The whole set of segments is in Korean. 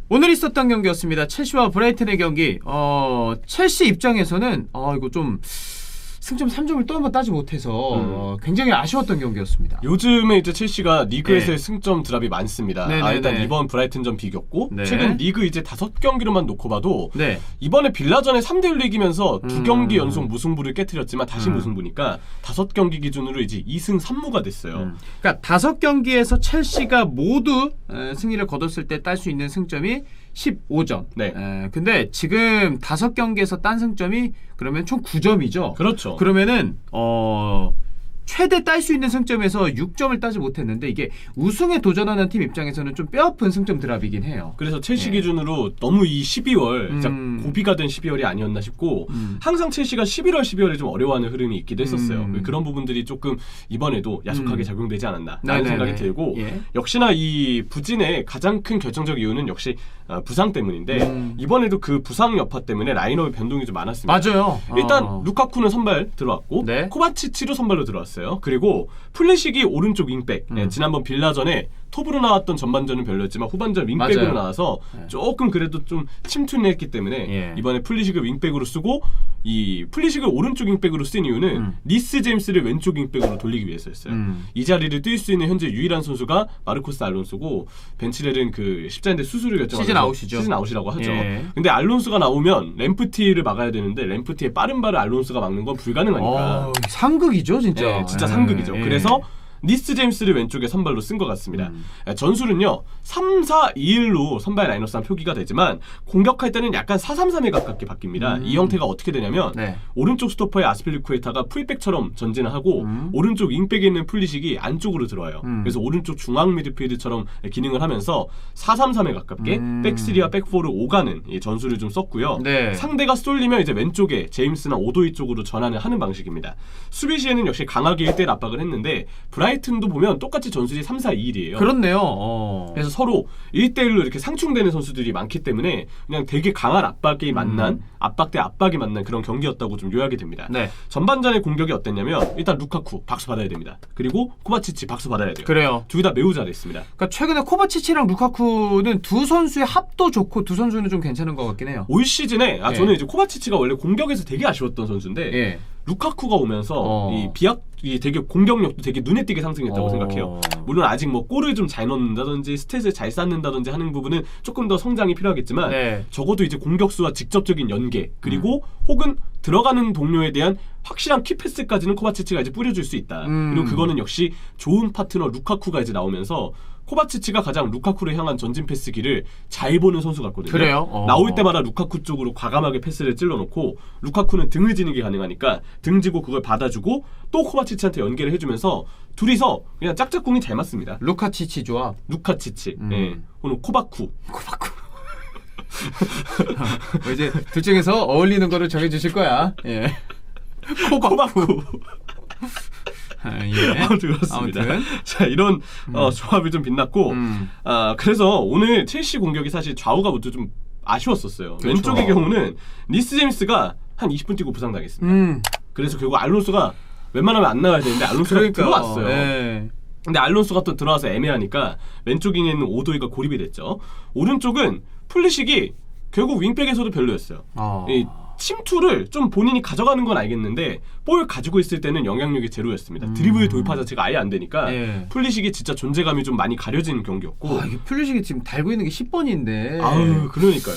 오늘 있었던 경기였습니다. 첼시와 브라이튼의 경기. 첼시 입장에서는 이거 좀 승점 3점을 또 한 번 따지 못해서 굉장히 아쉬웠던 경기였습니다. 요즘에 이제 첼시가 리그에서의 승점 드랍이 많습니다. 네네네. 일단 이번 브라이튼전 비겼고 네. 최근 리그 이제 5경기로만 놓고 봐도 네. 이번에 빌라전에 3대1로 이기면서 2경기 연속 무승부를 깨트렸지만 다시 무승부니까 5경기 기준으로 이제 2승 3무가 됐어요. 그러니까 5경기에서 첼시가 모두 승리를 거뒀을 때 딸 수 있는 승점이 15점. 네. 근데 지금 5경기에서 딴 승점이 그러면 총 9점이죠. 그렇죠. 그러면은 최대 딸 수 있는 승점에서 6점을 따지 못했는데 이게 우승에 도전하는 팀 입장에서는 좀 뼈아픈 승점 드랍이긴 해요. 그래서 첼시 예. 기준으로 너무 이 12월 진짜 고비가 된 12월이 아니었나 싶고 항상 첼시가 11월, 12월에 좀 어려워하는 흐름이 있기도 했었어요. 그런 부분들이 조금 이번에도 야속하게 작용되지 않았나 라는 네네네. 생각이 들고 예. 역시나 이 부진의 가장 큰 결정적 이유는 역시 부상 때문인데 이번에도 그 부상 여파 때문에 라인업의 변동이 좀 많았습니다. 맞아요. 일단 루카쿠는 선발 들어왔고 네. 코바치치로 선발로 들어왔어요. 그리고 플리식이 오른쪽 윙백. 지난번 빌라전에 톱으로 나왔던 전반전은 별로였지만 후반전 윙백으로 맞아요. 나와서 조금 그래도 좀 침투는 했기 때문에 예. 이번에 플리식을 윙백으로 쓰고 이 플리식을 오른쪽 윙백으로 쓴 이유는 리스 제임스를 왼쪽 윙백으로 돌리기 위해서였어요. 이 자리를 뛸 수 있는 현재 유일한 선수가 마르코스 알론소고 벤치렐은 그 십자인대 수술을 결정하면서 시즌 아웃이죠. 시즌 아웃이라고 하죠. 예. 근데 알론소가 나오면 램프티를 막아야 되는데 램프티의 빠른 발을 알론소가 막는 건 불가능하니까. 상극이죠, 진짜. 네, 진짜 상극이죠. 예. 그래서 니스 제임스를 왼쪽에 선발로 쓴 것 같습니다. 전술은요 3-4-2-1로 선발 라인업상 표기가 되지만 공격할 때는 약간 4-3-3에 가깝게 바뀝니다. 이 형태가 어떻게 되냐면 네. 오른쪽 스토퍼의 아스필리쿠에타가 풀백처럼 전진을 하고 오른쪽 윙백에 있는 플리식이 안쪽으로 들어와요. 그래서 오른쪽 중앙 미드필드처럼 기능을 하면서 4-3-3에 가깝게 백3와 백4를 오가는 이 전술을 좀 썼고요. 네. 상대가 쏠리면 이제 왼쪽에 제임스나 오도이 쪽으로 전환을 하는 방식입니다. 수비 시에는 역시 강하게 1대1 압박을 했는데 브라이튼도 보면 똑같이 전술이 3-4-2-1이에요. 그렇네요. 그래서 서로 1대1로 이렇게 상충되는 선수들이 많기 때문에 그냥 되게 강한 압박이 만난 압박 대 압박이 만난 그런 경기였다고 좀 요약이 됩니다. 네. 전반전의 공격이 어땠냐면 일단 루카쿠 박수 받아야 됩니다. 그리고 코바치치 박수 받아야 돼요. 그래요. 둘 다 매우 잘했습니다. 그러니까 최근에 코바치치랑 루카쿠는 두 선수의 합도 좋고 두 선수는 좀 괜찮은 것 같긴 해요. 올 시즌에 예. 저는 이제 코바치치가 원래 공격에서 되게 아쉬웠던 선수인데 예. 루카쿠가 오면서 이 되게 공격력도 되게 눈에 띄게 상승했다고 생각해요. 물론 아직 뭐 골을 좀 잘 넣는다든지 스탯을 잘 쌓는다든지 하는 부분은 조금 더 성장이 필요하겠지만 네. 적어도 이제 공격수와 직접적인 연계 그리고 혹은 들어가는 동료에 대한 확실한 키패스까지는 코바치치가 이제 뿌려줄 수 있다. 그리고 그거는 역시 좋은 파트너 루카쿠가 이제 나오면서 코바치치가 가장 루카쿠를 향한 전진 패스기를 잘 보는 선수 같거든요. 그래요? 나올 때마다 루카쿠 쪽으로 과감하게 패스를 찔러놓고 루카쿠는 등을 지는 게 가능하니까 등 지고 그걸 받아주고 또 코바치치한테 연계를 해주면서 둘이서 그냥 짝짝꿍이 잘 맞습니다. 루카치치 조합. 루카치치, 예. 오늘 코바쿠. 이제 둘 중에서 어울리는 거를 정해주실 거야. 예. 코바쿠. 예. 그렇습니다. 아무튼. 자, 이런 조합이 좀 빛났고 그래서 오늘 첼시 공격이 사실 좌우가 모두 좀 아쉬웠었어요. 그렇죠. 왼쪽의 경우는 니스 제임스가 한 20분 뛰고 부상당했습니다. 그래서 결국 알론소가 웬만하면 안 나와야 되는데 알론소가 들어왔어요. 예. 근데 알론소가 또 들어와서 애매하니까 왼쪽 윙에 있는 오도이가 고립이 됐죠. 오른쪽은 플리식이 결국 윙백에서도 별로였어요. 이 침투를 좀 본인이 가져가는 건 알겠는데 볼 가지고 있을 때는 영향력이 제로였습니다. 드리블 돌파 자체가 아예 안 되니까 예. 플리식이 진짜 존재감이 좀 많이 가려지는 경기였고 이게 플리식이 지금 달고 있는 게 10번인데. 아유 그러니까요.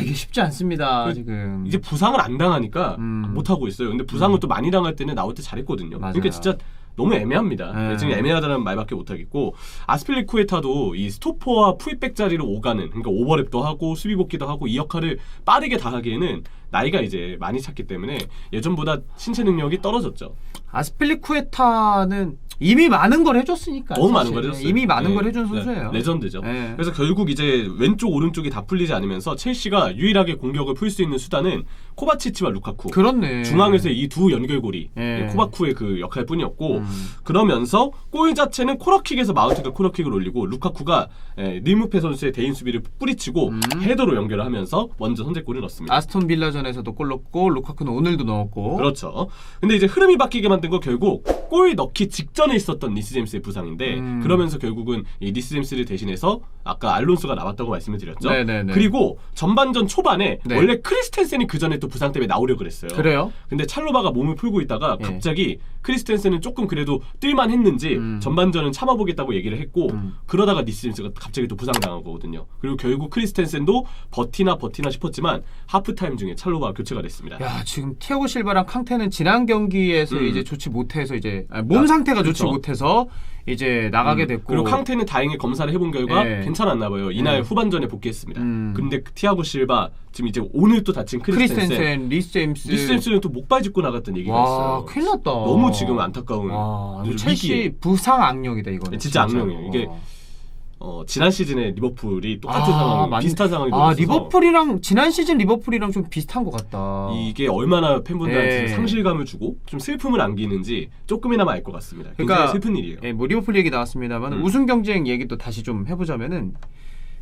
이게 쉽지 않습니다. 지금. 이제 부상을 안 당하니까 못 하고 있어요. 근데 부상을 또 많이 당할 때는 나올 때 잘했거든요. 맞아요. 그러니까 진짜 너무 애매합니다. 네. 지금 애매하다는 말밖에 못하겠고 아스필리쿠에타도 이 스토퍼와 풀백 자리를 오가는 그러니까 오버랩도 하고 수비 복귀도 하고 이 역할을 빠르게 다 하기에는 나이가 이제 많이 찼기 때문에 예전보다 신체 능력이 떨어졌죠. 아스필리쿠에타는 이미 많은 걸 해줬으니까. 너무 많은 사실. 걸 해줬어요. 이미 많은 네. 걸 해준 선수예요. 네. 레전드죠. 네. 그래서 결국 이제 왼쪽 오른쪽이 다 풀리지 않으면서 첼시가 유일하게 공격을 풀 수 있는 수단은 코바치치와 루카쿠. 그렇네. 중앙에서 이 두 연결고리 네. 코바쿠의 그 역할뿐이었고 그러면서 골 자체는 코너킥에서 마우트가 코너킥을 올리고 루카쿠가 닐무페 선수의 대인 수비를 뿌리치고 헤더로 연결을 하면서 먼저 선제골을 넣었습니다. 아스톤 빌라전에서도 골 넣고 루카쿠는 오늘도 넣었고. 그렇죠. 근데 이제 흐름이 바뀌게 만든 거 결국 골 넣기 직전에 있었던 니스 제임스의 부상인데 그러면서 결국은 이 니스 제임스를 대신해서 아까 알론소가 나왔다고 말씀을 드렸죠. 네네네. 그리고 전반전 초반에 네. 원래 크리스텐센이 그 전에 또 부상 때문에 나오려고 그랬어요. 그래요? 근데 찰로바가 몸을 풀고 있다가 예. 갑자기 크리스텐센은 조금 그래도 뛸만 했는지 전반전은 참아보겠다고 얘기를 했고 그러다가 니스젠스가 갑자기 또 부상당한 거거든요. 그리고 결국 크리스텐센도 버티나 싶었지만 하프타임 중에 찰로바가 교체가 됐습니다. 야, 지금 티아고 실바랑 캉테는 지난 경기에서 이제 좋지 못해서 이제 몸 상태가 좋지 그렇죠. 못해서 이제 나가게 됐고, 그리고 캉테는 다행히 검사를 해본 결과 예. 괜찮았나 봐요. 이날 후반전에 복귀했습니다. 근데 티아고 실바 지금 이제 오늘 또 다친 크리스텐센, 리스 제임스. 리스 제임스는 또 목발 짚고 나갔던 얘기가 와, 있어요. 큰일 났다. 너무 지금 안타까운 와, 위기에. 첼시 부상 악령이다 이거는. 진짜 악령이에요. 이게 지난 시즌에 리버풀이 똑같은 상황, 비슷한 상황이 벌어져서 리버풀이랑 지난 시즌 리버풀이랑 좀 비슷한 것 같다. 이게 얼마나 팬분들한테 예. 상실감을 주고 좀 슬픔을 안기는지 조금이나마 알 것 같습니다. 굉장히 그러니까 슬픈 일이에요. 예, 뭐 리버풀 얘기 나왔습니다만 우승 경쟁 얘기도 다시 좀 해보자면은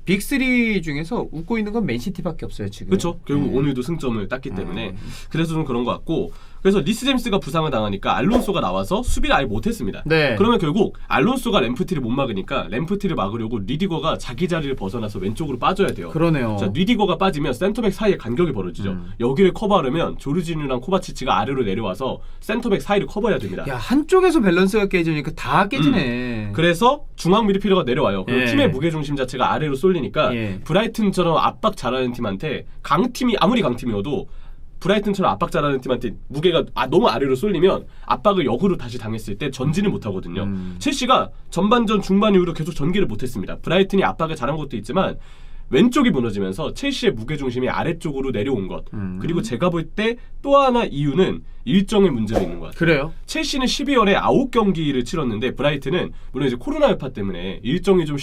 빅3 중에서 웃고 있는 건 맨시티밖에 없어요 지금. 그렇죠. 결국 오늘도 승점을 땄기 때문에 그래서 좀 그런 것 같고, 그래서 리스 제임스가 부상을 당하니까 알론소가 나와서 수비를 아예 못했습니다. 네. 그러면 결국 알론소가 램프티를 못 막으니까 램프티를 막으려고 리디거가 자기 자리를 벗어나서 왼쪽으로 빠져야 돼요. 그러네요. 자, 리디거가 빠지면 센터백 사이에 간격이 벌어지죠. 여기를 커버하려면 조르지뉴랑 코바치치가 아래로 내려와서 센터백 사이를 커버해야 됩니다. 야, 한쪽에서 밸런스가 깨지니까 다 깨지네. 그래서 중앙 미드필더가 내려와요. 그럼 예. 팀의 무게중심 자체가 아래로 쏠리니까 예. 브라이튼처럼 압박 잘하는 팀한테 강팀이 아무리 강팀이어도 브라이튼처럼 압박 잘하는 팀한테 무게가 너무 아래로 쏠리면 압박을 역으로 다시 당했을 때 전진을 못하거든요. 첼시가 전반전 중반 이후로 계속 전개를 못했습니다. 브라이튼이 압박을 잘한 것도 있지만 왼쪽이 무너지면서 첼시의 무게중심이 아래쪽으로 내려온 것. 그리고 제가 볼 때 또 하나 이유는 일정의 문제가 있는 것 같아요. 그래요? 첼시는 12월에 9경기를 치렀는데 브라이튼은 물론 이제 코로나 여파 때문에 일정이 좀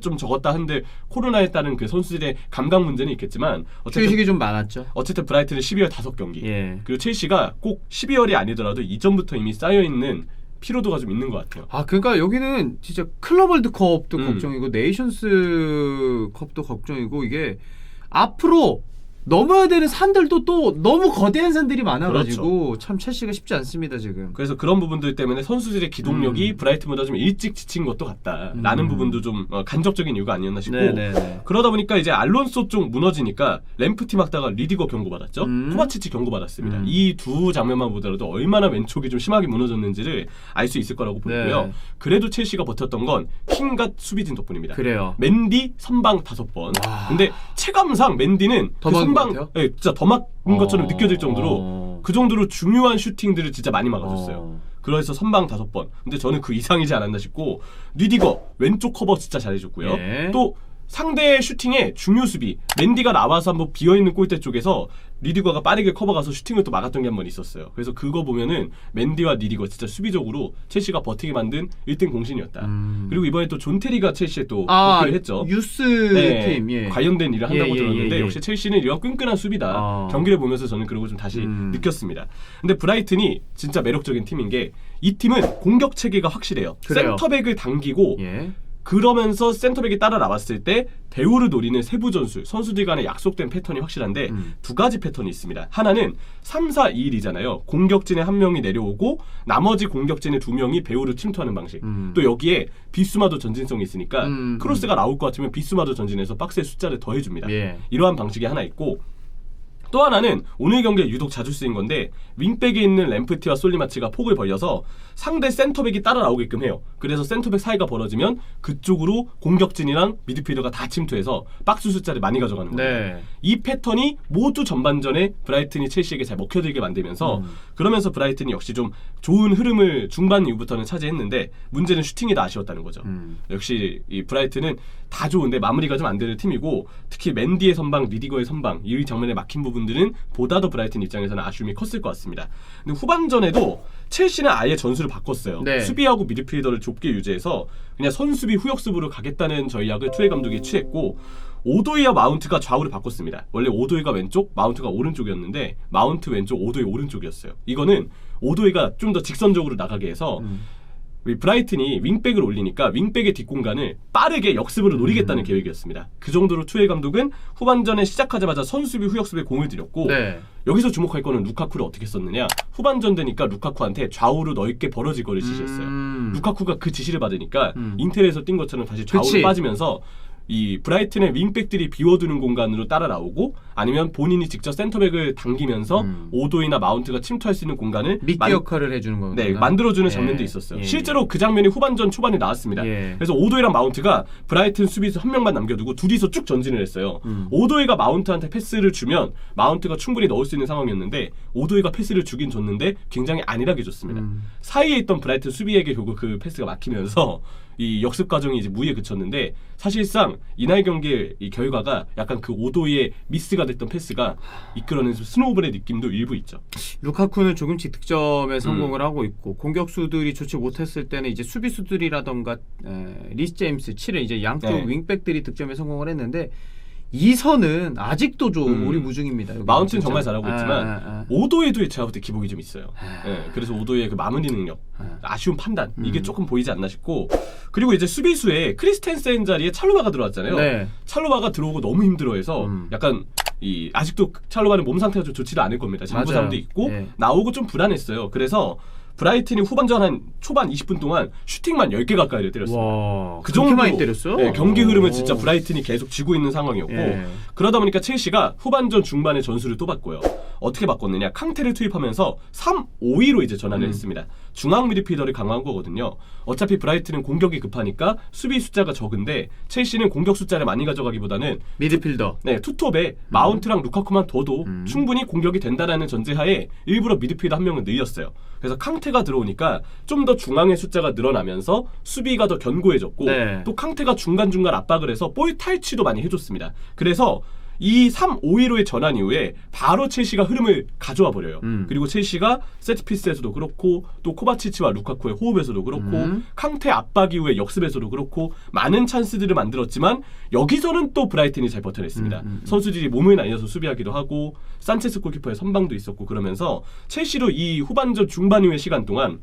좀 적었다 한들 코로나에 따른 그 선수들의 감각 문제는 있겠지만 휴식이 좀 많았죠. 어쨌든 브라이튼은 12월 5경기. 예. 그리고 첼시가 꼭 12월이 아니더라도 이전부터 이미 쌓여 있는 피로도가 좀 있는 것 같아요. 그러니까 여기는 진짜 클럽 월드컵도 걱정이고 네이션스 컵도 걱정이고, 이게 앞으로 넘어야 되는 산들도 또 너무 거대한 산들이 많아가지고 참 첼시가 쉽지 않습니다 지금. 그래서 그런 부분들 때문에 선수들의 기동력이 브라이튼보다 좀 일찍 지친 것도 같다라는 부분도 좀 간접적인 이유가 아니었나 싶고, 네네네. 그러다 보니까 이제 알론소 쪽 무너지니까 램프티 막다가 리디거 경고받았죠. 코바치치 경고받았습니다. 이 두 장면만 보더라도 얼마나 왼쪽이 좀 심하게 무너졌는지를 알 수 있을 거라고 보고요. 네. 그래도 첼시가 버텼던 건 킹갓 수비진 덕분입니다. 그래요. 맨디 선방 5번. 근데 체감상 맨디는 더 그 막은 것 선방 같아요? 진짜 더 막은 것처럼 느껴질 정도로 그 정도로 중요한 슈팅들을 진짜 많이 막아줬어요. 그래서 선방 5번. 근데 저는 그 이상이지 않았나 싶고, 리디거 왼쪽 커버 진짜 잘해줬고요. 예. 또 상대 슈팅의 중요 수비, 맨디가 나와서 한번 비어있는 골대 쪽에서 리디거가 빠르게 커버가서 슈팅을 또 막았던 게 한 번 있었어요. 그래서 그거 보면은 맨디와 리디거 진짜 수비적으로 첼시가 버티게 만든 1등 공신이었다. 그리고 이번에 또 존 테리가 첼시에 또 복귀를 했죠. 유스 네, 팀, 예. 관련된 일을 한다고 들었는데 예. 역시 첼시는 이런 끈끈한 수비다. 경기를 보면서 저는 그리고 좀 다시 느꼈습니다. 근데 브라이튼이 진짜 매력적인 팀인 게, 이 팀은 공격 체계가 확실해요. 그래요. 센터백을 당기고 예. 그러면서 센터백이 따라 나왔을 때 배우를 노리는 세부 전술, 선수들 간의 약속된 패턴이 확실한데 두 가지 패턴이 있습니다. 하나는 3-4-2-1이잖아요. 공격진에 한 명이 내려오고 나머지 공격진의 2명이 배우를 침투하는 방식. 또 여기에 비수마도 전진성이 있으니까 크로스가 나올 것 같으면 비수마도 전진해서 박스의 숫자를 더해줍니다. 예. 이러한 방식이 하나 있고, 또 하나는 오늘 경기에 유독 자주 쓰인 건데, 윙백에 있는 램프티와 솔리마치가 폭을 벌려서 상대 센터백이 따라 나오게끔 해요. 그래서 센터백 사이가 벌어지면 그쪽으로 공격진이랑 미드필더가 다 침투해서 박스 숫자를 많이 가져가는 거예요. 네. 이 패턴이 모두 전반전에 브라이튼이 첼시에게 잘 먹혀들게 만들면서 그러면서 브라이튼이 역시 좀 좋은 흐름을 중반 이후부터는 차지했는데, 문제는 슈팅이 다 아쉬웠다는 거죠. 역시 이 브라이튼은 다 좋은데 마무리가 좀 안 되는 팀이고, 특히 맨디의 선방, 리디거의 선방, 이 장면에 막힌 부분들은 보다 더 브라이튼 입장에서는 아쉬움이 컸을 것 같습니다. 근데 후반전에도 첼시는 아예 전술을 바꿨어요. 네. 수비하고 미드필더를 좁게 유지해서 그냥 선수비 후역습으로 가겠다는 전략을 투엘 감독이 취했고, 오도이와 마운트가 좌우를 바꿨습니다. 원래 오도이가 왼쪽, 마운트가 오른쪽이었는데 마운트 왼쪽, 오도이 오른쪽이었어요. 이거는 오도이가 좀 더 직선적으로 나가게 해서 브라이튼이 윙백을 올리니까 윙백의 뒷공간을 빠르게 역습으로 노리겠다는 계획이었습니다. 그 정도로 투엘 감독은 후반전에 시작하자마자 선수비 후역습에 공을 들였고, 네. 여기서 주목할 거는 루카쿠를 어떻게 썼느냐. 후반전 되니까 루카쿠한테 좌우로 넓게 벌어질 거를 지시했어요. 루카쿠가 그 지시를 받으니까 인텔에서 뛴 것처럼 다시 좌우로 그치. 빠지면서 이 브라이튼의 윙백들이 비워두는 공간으로 따라 나오고 아니면 본인이 직접 센터백을 당기면서 오도이나 마운트가 침투할 수 있는 공간을 미끼 역할을 해주는 거구나. 네, 만들어주는 예. 장면도 있었어요. 예. 실제로 그 장면이 후반전 초반에 나왔습니다. 예. 그래서 오도이랑 마운트가 브라이튼 수비수 한 명만 남겨두고 둘이서 쭉 전진을 했어요. 오도이가 마운트한테 패스를 주면 마운트가 충분히 넣을 수 있는 상황이었는데 오도이가 패스를 주긴 줬는데 굉장히 안일하게 줬습니다. 사이에 있던 브라이튼 수비에게 결국 그 패스가 막히면서 이 역습 과정이 이제 무위에 그쳤는데 사실상 이날 경기의 이 결과가 약간 그 오도이의 미스가 됐던 패스가 이끌어낸 스노우볼의 느낌도 일부 있죠. 루카쿠는 조금씩 득점에 성공을 하고 있고 공격수들이 좋지 못했을 때는 이제 수비수들이라던가 리스 제임스, 7의 이제 양쪽 네. 윙백들이 득점에 성공을 했는데 이 선은 아직도 좀 오리무중입니다. 여기 마운트는 진짜. 정말 잘하고 있지만 오도에도 제가 볼 때 기복이 좀 있어요. 예, 그래서 오도의 그 마무리 능력, 아쉬운 판단 이게 조금 보이지 않나 싶고 그리고 이제 수비수에 크리스텐센 자리에 찰로바가 들어왔잖아요. 네. 찰로바가 들어오고 너무 힘들어해서 약간 이 아직도 찰로바는 몸 상태가 좀 좋지도 않을 겁니다. 장부상도 있고 예. 나오고 좀 불안했어요. 그래서 브라이튼이 후반전 한 초반 20분 동안 슈팅만 10개 가까이를 때렸어요. 와, 그 그렇게 정도로 많이 때렸어? 네, 경기 흐름은 진짜 브라이튼이 계속 쥐고 있는 상황이었고 예. 그러다 보니까 첼시가 후반전 중반에 전술을 또 바꿔요. 어떻게 바꿨느냐? 캉테를 투입하면서 3-5-2로 이제 전환을 했습니다. 중앙 미드필더를 강화한 거거든요. 어차피 브라이튼은 공격이 급하니까 수비 숫자가 적은데 첼시는 공격 숫자를 많이 가져가기보다는 미드필더. 네, 투톱에 마운트랑 루카쿠만 둬도 충분히 공격이 된다라는 전제하에 일부러 미드필더 한 명을 늘렸어요. 그래서 캉테가 들어오니까 좀 더 중앙의 숫자가 늘어나면서 수비가 더 견고해졌고 네. 또 캉테가 중간중간 압박을 해서 볼 탈취도 많이 해줬습니다. 그래서 이 3-5-1호의 전환 이후에 바로 첼시가 흐름을 가져와 버려요. 그리고 첼시가 세트피스에서도 그렇고 또 코바치치와 루카쿠의 호흡에서도 그렇고 캉테 압박 이후에 역습에서도 그렇고 많은 찬스들을 만들었지만 여기서는 또 브라이튼이 잘 버텨냈습니다. 선수들이 몸을 날려서 수비하기도 하고 산체스 골키퍼의 선방도 있었고 그러면서 첼시로 이 후반전 중반 이후의 시간 동안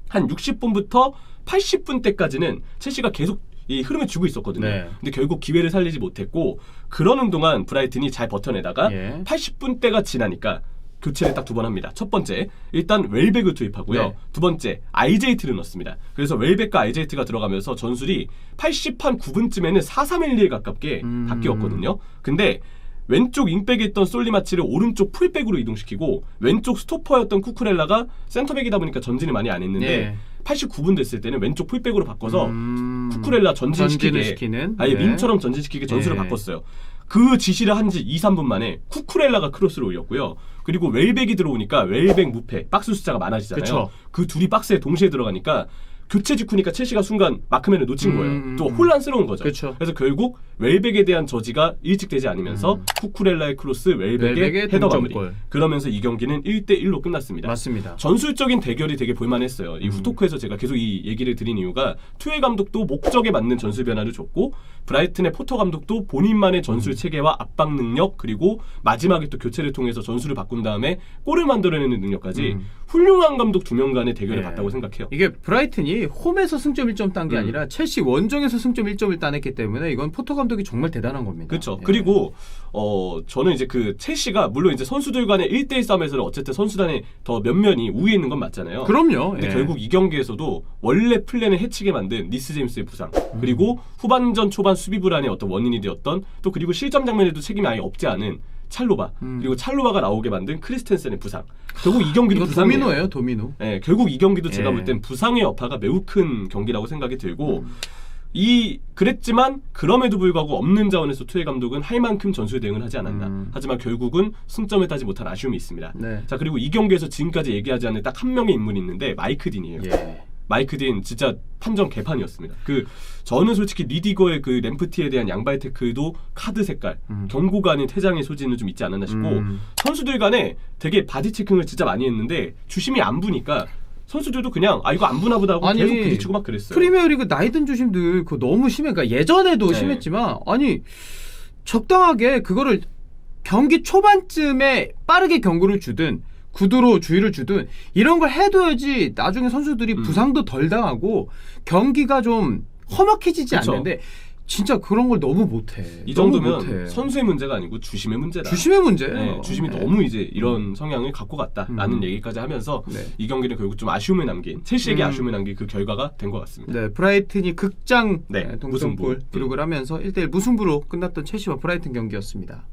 한 60분부터 80분 때까지는 첼시가 계속 이 흐름을 주고 있었거든요. 네. 근데 결국 기회를 살리지 못했고 그러는 동안 브라이튼이 잘 버텨내다가 예. 80분 때가 지나니까 교체를 딱 두 번 합니다. 첫 번째, 일단 웰백을 투입하고요. 네. 두 번째, IJT를 넣습니다. 그래서 웰백과 IJT가 들어가면서 전술이 80한 9분쯤에는 4-3-1-2에 가깝게 바뀌었거든요. 근데 왼쪽 윙백에 있던 솔리마치를 오른쪽 풀백으로 이동시키고 왼쪽 스토퍼였던 쿠쿠렐라가 센터백이다 보니까 전진을 많이 안 했는데 예. 89분 됐을 때는 왼쪽 풀백으로 바꿔서 쿠쿠렐라 전진을 전진시키게 시키는? 아예 네. 민처럼 전진시키게 전술을 예. 바꿨어요. 그 지시를 한 지 2-3분 만에 쿠쿠렐라가 크로스를 올렸고요. 그리고 웰백이 들어오니까 웰백 무패 박스 숫자가 많아지잖아요. 그쵸. 그 둘이 박스에 동시에 들어가니까 교체 직후니까 첼시가 순간 마크맨을 놓친 거예요. 또 혼란스러운 거죠. 그쵸. 그래서 결국 웰백에 대한 저지가 일찍되지 않으면서 쿠쿠렐라의 크로스, 웰백의 웰백의 헤더 마무리. 동점골. 그러면서 이 경기는 1-1로 끝났습니다. 맞습니다. 전술적인 대결이 되게 볼만했어요. 이 후토크에서 제가 계속 이 얘기를 드린 이유가 투엘 감독도 목적에 맞는 전술 변화를 줬고 브라이튼의 포터 감독도 본인만의 전술 체계와 압박 능력 그리고 마지막에 또 교체를 통해서 전술을 바꾼 다음에 골을 만들어내는 능력까지 훌륭한 감독 두 명 간의 대결을 예. 봤다고 생각해요. 이게 브라이튼이 홈에서 승점 1점 딴 게 아니라 첼시 원정에서 승점 1점을 따냈기 때문에 이건 포터 감독이 정말 대단한 겁니다. 그렇죠. 예. 그리고 저는 이제 그 첼시가 물론 이제 선수들 간의 1대1 싸움에서는 어쨌든 선수단의 더 면면이 우위에 있는 건 맞잖아요. 그럼요. 근데 예. 결국 이 경기에서도 원래 플랜을 해치게 만든 리스 제임스의 부상 그리고 후반전 초반 수비 불안의 어떤 원인이 되었던 또 그리고 실점 장면에도 책임이 아예 없지 않은 찰로바 그리고 찰로바가 나오게 만든 크리스텐센의 부상 결국 이 경기도 이거 부상이에요. 도미노예요, 도미노. 네, 결국 이 경기도 제가 예. 볼 땐 부상의 여파가 매우 큰 경기라고 생각이 들고 그랬지만 그럼에도 불구하고 없는 자원에서 투엘 감독은 할 만큼 전술 대응을 하지 않았나. 하지만 결국은 승점을 따지 못한 아쉬움이 있습니다. 네. 자 그리고 이 경기에서 지금까지 얘기하지 않은 딱 한 명의 인물이 있는데 마이크 딘이에요. 예. 마이크 딘 진짜 판정 개판이었습니다. 저는 솔직히 리디거의 그 램프티에 대한 양발 태클도 카드 색깔 경고가 아닌 퇴장의 소지는 좀 있지 않았나 싶고 선수들 간에 되게 바디 체킹을 진짜 많이 했는데 주심이 안 부니까 선수들도 그냥 이거 안 부나 보다 하고 아니, 계속 부딪히고 막 그랬어요. 프리미어리그 나이든 조심들 그거 너무 심해. 그러니까 예전에도 네. 심했지만 아니 적당하게 그거를 경기 초반쯤에 빠르게 경고를 주든 구두로 주의를 주든 이런 걸 해둬야지 나중에 선수들이 부상도 덜 당하고 경기가 좀 험악해지지 그쵸. 않는데 진짜 그런 걸 너무 못해. 이 너무 정도면 못해. 선수의 문제가 아니고 주심의 문제다. 주심의 문제. 네, 주심이 너무 이제 이런 성향을 갖고 갔다라는 얘기까지 하면서 네. 이 경기는 결국 좀 아쉬움을 남긴 첼시에게 아쉬움을 남긴 그 결과가 된 것 같습니다. 네, 브라이튼이 극장 네, 동점골 무승부. 기록을 하면서 1대1 무승부로 끝났던 첼시와 브라이튼 경기였습니다.